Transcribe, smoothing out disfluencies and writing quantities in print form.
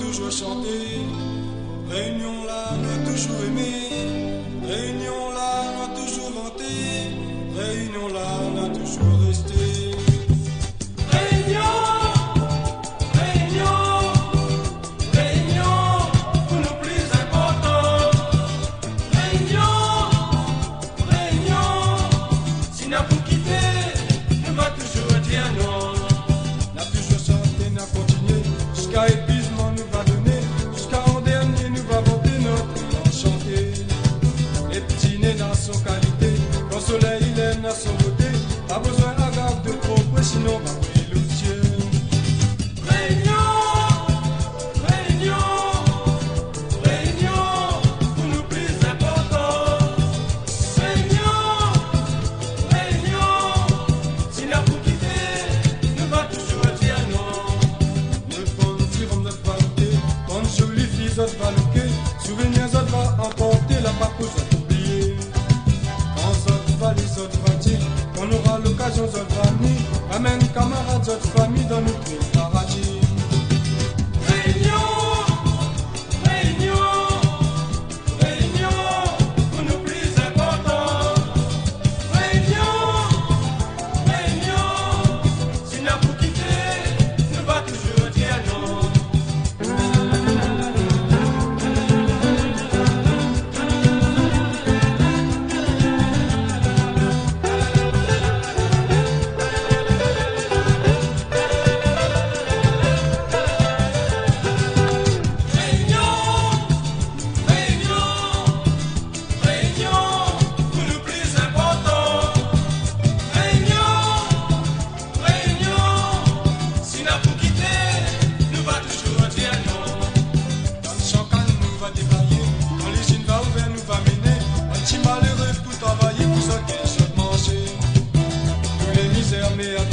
toujours chanté. Réunion là, nous a toujours aimé. Réunion là, nous a toujours vanté. Réunion là, nous a toujours resté. Réunion, réunion, réunion, pour nous plus important. Réunion, réunion, si n'a pas quitté, nous va toujours dire non. N'a toujours chanté, n'a continué, jusqu'à épuisement nous va donner, jusqu'à en dernier nous va vanter notre enchanté. Les petits nés dans son qualité, quand soleil il aime dans son beauté, pas besoin d'agave de propre, sinon va briller le ciel. Réunion, réunion, réunion, pour nous plus important. Réunion, réunion, si n'a pas quitté, nous va toujours dire non. Ne pas dire on ne va voter, quand jolie fille ça va looker, souvenirs ça va emporter, la parcours ça va oublier. Quand ça va les autres va dire, on aura l'occasion ça va venir, ramène camarades, autres familles dans notre paradis. Réunion, réunion, réunion, pour nous plus important. Réunion, réunion, si n'a pas quitté, nous va toujours dire non. Malheureux pour travailler, pour ça qu'ils se manger. Tous les misères, mais à